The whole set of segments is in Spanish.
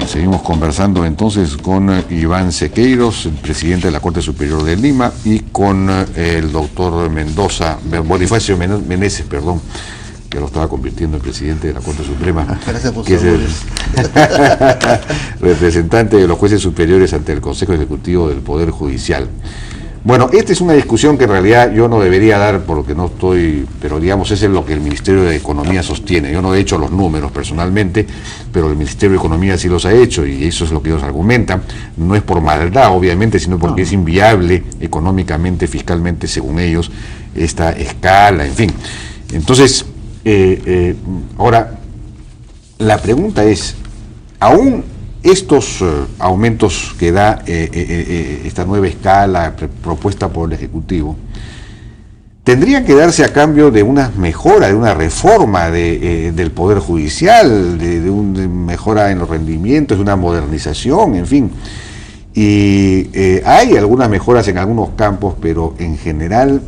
Seguimos conversando entonces con Iván Sequeiros, el presidente de la Corte Superior de Lima, y con el doctor Bonifacio Meneses, perdón, que lo estaba convirtiendo en presidente de la Corte Suprema, que es el representante de los jueces superiores ante el Consejo Ejecutivo del Poder Judicial. Bueno, esta es una discusión que en realidad yo no debería dar porque no estoy, pero digamos, es lo que el Ministerio de Economía sostiene. Yo no he hecho los números personalmente, pero el Ministerio de Economía sí los ha hecho y eso es lo que ellos argumentan. No es por maldad, obviamente, sino porque es inviable económicamente, fiscalmente, según ellos, esta escala, en fin. Entonces, ahora, la pregunta es, ¿aún estos aumentos que da esta nueva escala propuesta por el Ejecutivo tendrían que darse a cambio de una mejora, de una reforma del Poder Judicial, de una mejora en los rendimientos, de una modernización, en fin? Y hay algunas mejoras en algunos campos, pero en general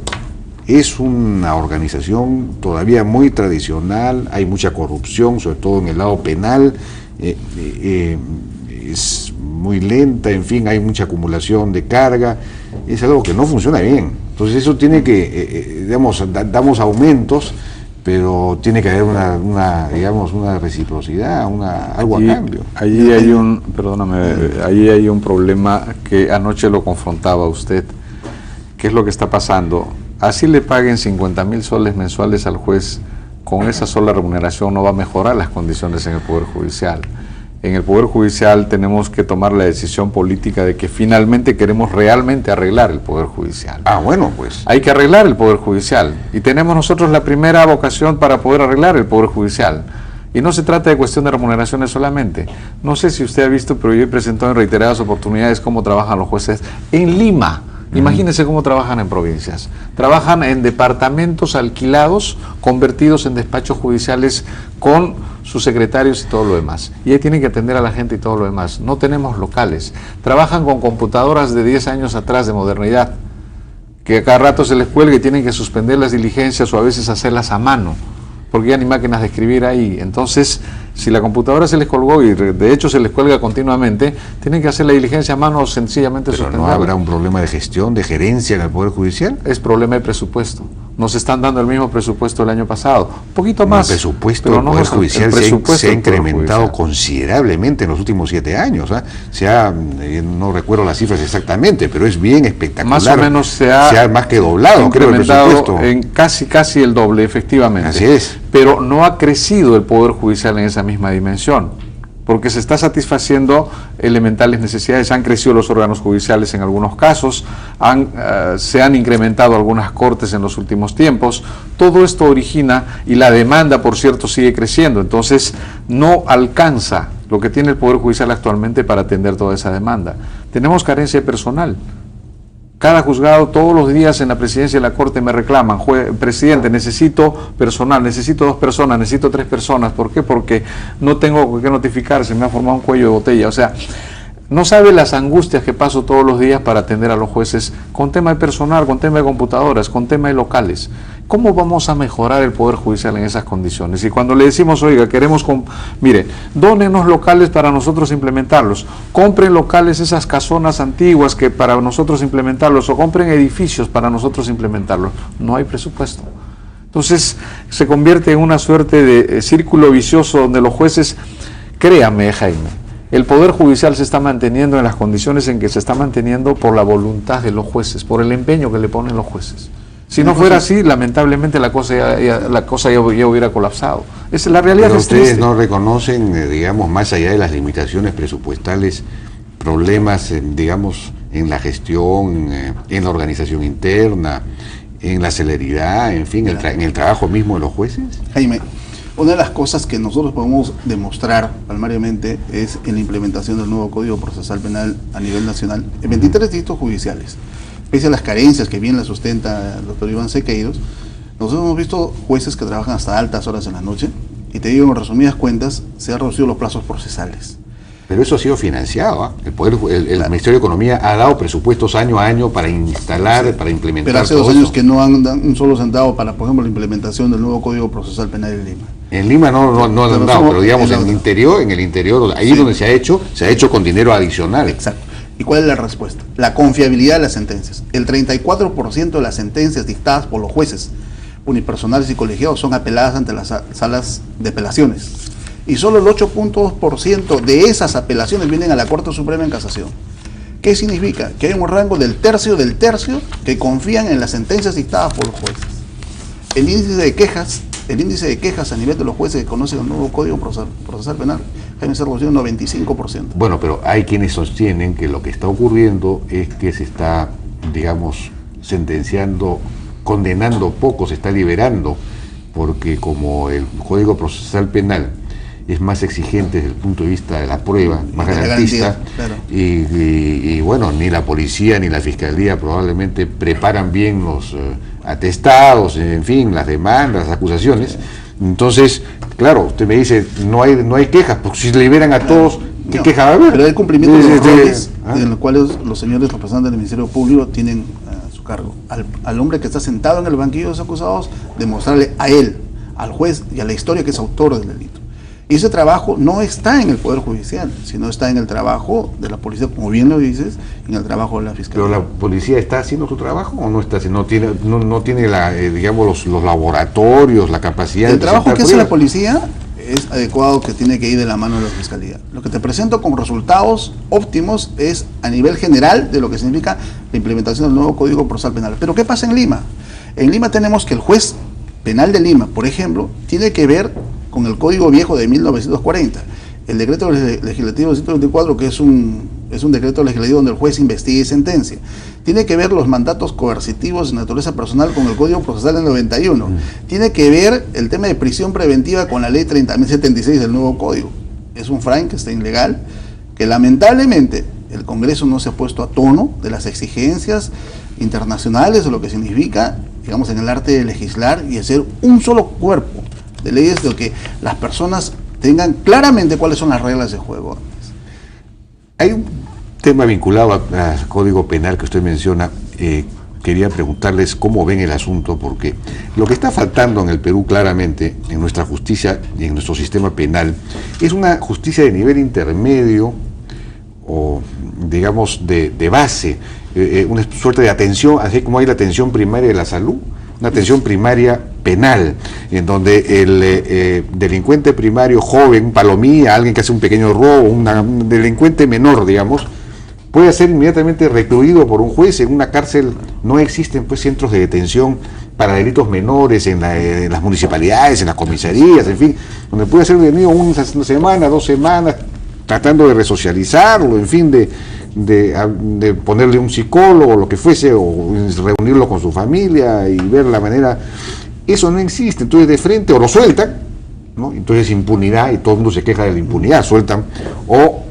es una organización todavía muy tradicional, hay mucha corrupción, sobre todo en el lado penal, es muy lenta, en fin, hay mucha acumulación de carga, es algo que no funciona bien. Entonces eso tiene que, digamos, damos aumentos, pero tiene que haber una reciprocidad, algo a cambio. Allí hay allí hay un problema que anoche lo confrontaba usted. ¿Qué es lo que está pasando? Así le paguen 50.000 soles mensuales al juez, con esa sola remuneración no va a mejorar las condiciones en el Poder Judicial. En el Poder Judicial tenemos que tomar la decisión política de que finalmente queremos realmente arreglar el Poder Judicial. Bueno, pues hay que arreglar el Poder Judicial y tenemos nosotros la primera vocación para poder arreglar el Poder Judicial. Y no se trata de cuestión de remuneraciones solamente. No sé si usted ha visto, pero yo he presentado en reiteradas oportunidades cómo trabajan los jueces en Lima. Imagínense cómo trabajan en provincias. Trabajan en departamentos alquilados, convertidos en despachos judiciales con sus secretarios y todo lo demás. Y ahí tienen que atender a la gente y todo lo demás. No tenemos locales. Trabajan con computadoras de 10 años atrás de modernidad, que a cada rato se les cuelga y tienen que suspender las diligencias o a veces hacerlas a mano, porque ya ni máquinas de escribir ahí. Entonces, si la computadora se les colgó y de hecho se les cuelga continuamente, tienen que hacer la diligencia a mano o sencillamente suspenderla. ¿Pero no habrá un problema de gestión, de gerencia en el Poder Judicial? Es problema de presupuesto. Nos están dando el mismo presupuesto del año pasado, un poquito más. El presupuesto del Poder Judicial se ha incrementado considerablemente en los últimos 7 años. No recuerdo las cifras exactamente, pero es bien espectacular. Más o menos se ha más que doblado, creo, el presupuesto. En casi el doble, efectivamente. Así es. Pero no ha crecido el Poder Judicial en esa misma dimensión, porque se está satisfaciendo elementales necesidades. Han crecido los órganos judiciales en algunos casos, se han incrementado algunas cortes en los últimos tiempos. Todo esto origina, y la demanda, por cierto, sigue creciendo. Entonces, no alcanza lo que tiene el Poder Judicial actualmente para atender toda esa demanda. Tenemos carencia de personal. Cada juzgado todos los días en la presidencia de la Corte me reclaman: presidente, necesito personal, necesito 2 personas, necesito 3 personas. ¿Por qué? Porque no tengo que notificar, se me ha formado un cuello de botella. O sea, no sabe las angustias que paso todos los días para atender a los jueces con tema de personal, con tema de computadoras, con tema de locales. ¿Cómo vamos a mejorar el Poder Judicial en esas condiciones? Y cuando le decimos, oiga, queremos, mire, dónenos locales para nosotros implementarlos, compren locales, esas casonas antiguas que para nosotros implementarlos, o compren edificios para nosotros implementarlos, no hay presupuesto. Entonces se convierte en una suerte de círculo vicioso donde los jueces, créame, Jaime, el Poder Judicial se está manteniendo en las condiciones en que se está manteniendo por la voluntad de los jueces, por el empeño que le ponen los jueces. Si no fuera así, lamentablemente la cosa ya hubiera colapsado. La realidad. Pero ustedes no reconocen, digamos, más allá de las limitaciones presupuestales, problemas, digamos, en la gestión, en la organización interna, en la celeridad, en fin, en el trabajo mismo de los jueces. Jaime, una de las cosas que nosotros podemos demostrar palmariamente es en la implementación del nuevo Código Procesal Penal a nivel nacional en 23 distritos judiciales. Pese a las carencias que bien la sustenta el doctor Iván Sequeiros, nosotros hemos visto jueces que trabajan hasta altas horas en la noche, y te digo, en resumidas cuentas, se han reducido los plazos procesales. Pero eso ha sido financiado, ¿eh? El Ministerio de Economía ha dado presupuestos año a año para instalar, para implementar. Pero hace 2 años que no han dado un solo centavo para, por ejemplo, la implementación del nuevo Código Procesal Penal en Lima. En Lima no han dado, pero digamos en el interior, ahí Sí. donde se ha hecho con dinero adicional. Exacto. ¿Y cuál es la respuesta? La confiabilidad de las sentencias. El 34% de las sentencias dictadas por los jueces unipersonales y colegiados son apeladas ante las salas de apelaciones. Y solo el 8.2% de esas apelaciones vienen a la Corte Suprema en casación. ¿Qué significa? Que hay un rango del tercio que confían en las sentencias dictadas por los jueces. El índice de quejas a nivel de los jueces que conocen el nuevo Código Procesal Penal, Jaime, se reducido un 95%. Bueno, pero hay quienes sostienen que lo que está ocurriendo es que se está, digamos, sentenciando, condenando poco, se está liberando, porque como el Código Procesal Penal es más exigente desde el punto de vista de la prueba, más garantista, claro. y bueno, ni la policía ni la fiscalía probablemente preparan bien los atestados, en fin, las demandas, las acusaciones. Entonces, claro, usted me dice, no hay quejas, porque si liberan a todos, ¿qué queja va a haber? Pero hay cumplimiento de los roles en los cuales los señores representantes del Ministerio Público tienen a su cargo. Al hombre que está sentado en el banquillo de los acusados, demostrarle a él, al juez y a la historia que es autor del delito. Y ese trabajo no está en el Poder Judicial, sino está en el trabajo de la policía, como bien lo dices, en el trabajo de la fiscalía. ¿Pero la policía está haciendo su trabajo o no está haciendo? No tiene digamos, los laboratorios, la capacidad El de trabajo que presentar hace la pruebas? policía es adecuado, que tiene que ir de la mano de la fiscalía. Lo que te presento como resultados óptimos es a nivel general de lo que significa la implementación del nuevo Código Procesal Penal. Pero ¿qué pasa en Lima? En Lima tenemos que el juez penal de Lima, por ejemplo, tiene que ver con el Código Viejo de 1940. El decreto legislativo 124, que es un decreto legislativo donde el juez investiga y sentencia. Tiene que ver los mandatos coercitivos de naturaleza personal con el Código Procesal del 91. Tiene que ver el tema de prisión preventiva con la ley 30.076 del nuevo Código. Es un Frankenstein legal que lamentablemente el Congreso no se ha puesto a tono de las exigencias internacionales de lo que significa, digamos, en el arte de legislar y hacer un solo cuerpo de leyes de que las personas tengan claramente cuáles son las reglas de juego. Hay un tema vinculado al Código Penal que usted menciona. Quería preguntarles cómo ven el asunto, porque lo que está faltando en el Perú claramente, en nuestra justicia y en nuestro sistema penal, es una justicia de nivel intermedio o, digamos, de base, una suerte de atención, así como hay la atención primaria de la salud, una atención primaria penal, en donde el delincuente primario joven, un palomía, alguien que hace un pequeño robo, un delincuente menor, digamos, puede ser inmediatamente recluido por un juez en una cárcel. No existen pues centros de detención para delitos menores en las municipalidades, en las comisarías, en fin, donde puede ser detenido una semana, 2 semanas, tratando de resocializarlo, en fin, de ponerle un psicólogo, lo que fuese, o reunirlo con su familia y ver la manera. Eso no existe. Entonces de frente o lo sueltan, ¿no? Entonces impunidad, y todo el mundo se queja de la impunidad, sueltan, o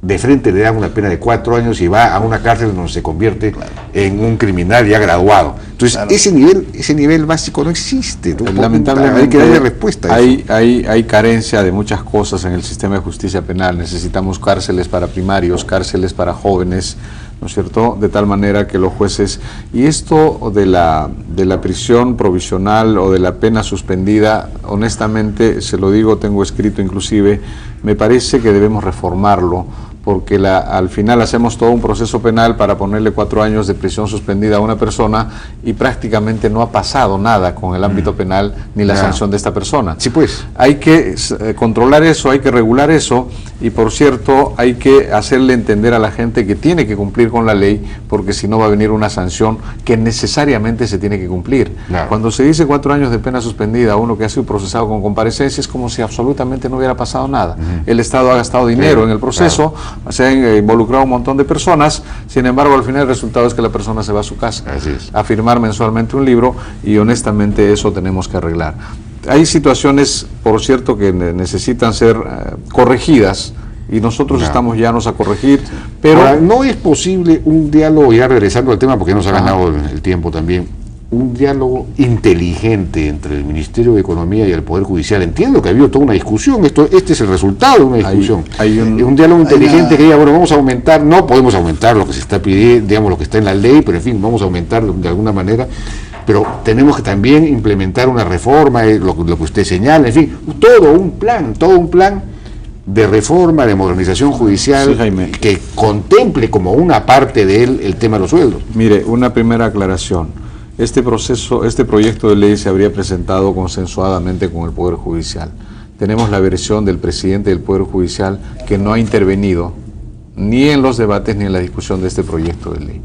de frente le dan una pena de 4 años y va a una cárcel donde se convierte en un criminal ya graduado. Entonces ese nivel básico no existe. Lamentablemente hay que darle respuesta a eso. Hay carencia de muchas cosas en el sistema de justicia penal. Necesitamos cárceles para primarios, cárceles para jóvenes, ¿no es cierto? De tal manera que los jueces, y esto de la prisión provisional o de la pena suspendida, honestamente, se lo digo, tengo escrito inclusive, me parece que debemos reformarlo, porque al final hacemos todo un proceso penal para ponerle 4 años de prisión suspendida a una persona y prácticamente no ha pasado nada con el ámbito penal ni la sanción de esta persona. Sí, pues. Hay que controlar eso, hay que regular eso, y por cierto hay que hacerle entender a la gente que tiene que cumplir con la ley, porque si no va a venir una sanción que necesariamente se tiene que cumplir. Claro. Cuando se dice 4 años de pena suspendida a uno que ha sido procesado con comparecencia, es como si absolutamente no hubiera pasado nada. El Estado ha gastado dinero en el proceso, se han involucrado un montón de personas, sin embargo al final el resultado es que la persona se va a su casa a firmar mensualmente un libro, y honestamente eso tenemos que arreglar. Hay situaciones, por cierto, que necesitan ser corregidas, y nosotros estamos llanos a corregir, pero ahora, no es posible un diálogo, ya regresando al tema porque nos ha ganado el tiempo también, un diálogo inteligente entre el Ministerio de Economía y el Poder Judicial. Entiendo que ha habido toda una discusión, este es el resultado de una discusión. Hay un diálogo inteligente que diga, bueno, vamos a aumentar, no podemos aumentar lo que se está pidiendo, digamos, lo que está en la ley, pero en fin, vamos a aumentar de alguna manera, pero tenemos que también implementar una reforma, lo que usted señala, en fin, todo un plan de reforma, de modernización judicial, sí, Jaime, que contemple como una parte de él el tema de los sueldos. Mire, una primera aclaración. Este proyecto de ley se habría presentado consensuadamente con el Poder Judicial. Tenemos la versión del presidente del Poder Judicial que no ha intervenido ni en los debates ni en la discusión de este proyecto de ley.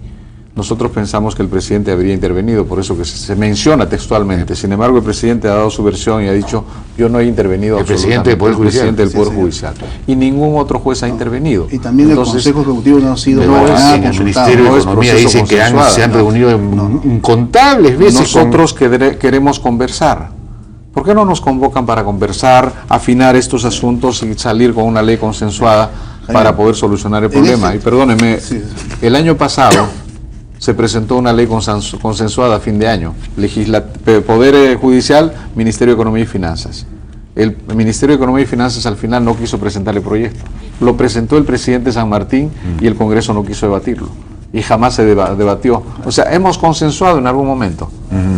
Nosotros pensamos que el presidente habría intervenido, por eso que se menciona textualmente. Sin embargo, el presidente ha dado su versión y ha dicho, yo no he intervenido. El presidente del Poder Judicial. El presidente del Poder Judicial. Y ningún otro juez ha intervenido. Y también entonces, el Consejo Ejecutivo no ha sido en el Ministerio de Economía dice que se han reunido incontables veces. Nosotros queremos conversar. ¿Por qué no nos convocan para conversar, afinar estos asuntos y salir con una ley consensuada para poder solucionar el problema? Y perdóneme, el año pasado se presentó una ley consensuada a fin de año. Poder Judicial, Ministerio de Economía y Finanzas. El Ministerio de Economía y Finanzas al final no quiso presentar el proyecto. Lo presentó el presidente San Martín y el Congreso no quiso debatirlo. Y jamás se debatió. O sea, hemos consensuado en algún momento,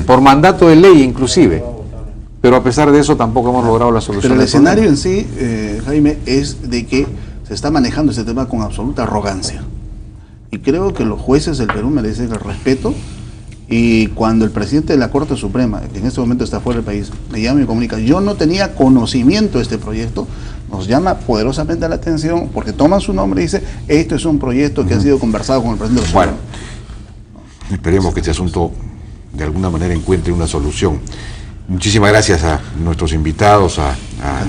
por mandato de ley inclusive. Pero a pesar de eso tampoco hemos logrado la solución. Pero el escenario en sí, Jaime, es de que se está manejando este tema con absoluta arrogancia. Y creo que los jueces del Perú merecen el respeto. Y cuando el presidente de la Corte Suprema, que en este momento está fuera del país, me llama y me comunica, yo no tenía conocimiento de este proyecto, nos llama poderosamente la atención, porque toma su nombre y dice, esto es un proyecto que ha sido conversado con el presidente de la Suprema. Bueno, esperemos que este asunto de alguna manera encuentre una solución. Muchísimas gracias a nuestros invitados, a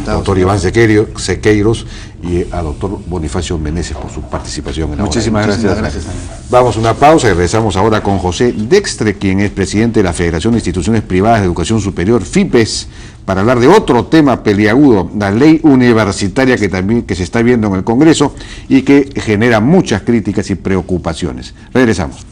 doctor Iván Sequeiros y a doctor Bonifacio Meneses por su participación en la Muchísimas gracias. Vamos a una pausa y regresamos ahora con José Dextre, quien es presidente de la Federación de Instituciones Privadas de Educación Superior, FIPES, para hablar de otro tema peliagudo, la ley universitaria que se está viendo en el Congreso y que genera muchas críticas y preocupaciones. Regresamos.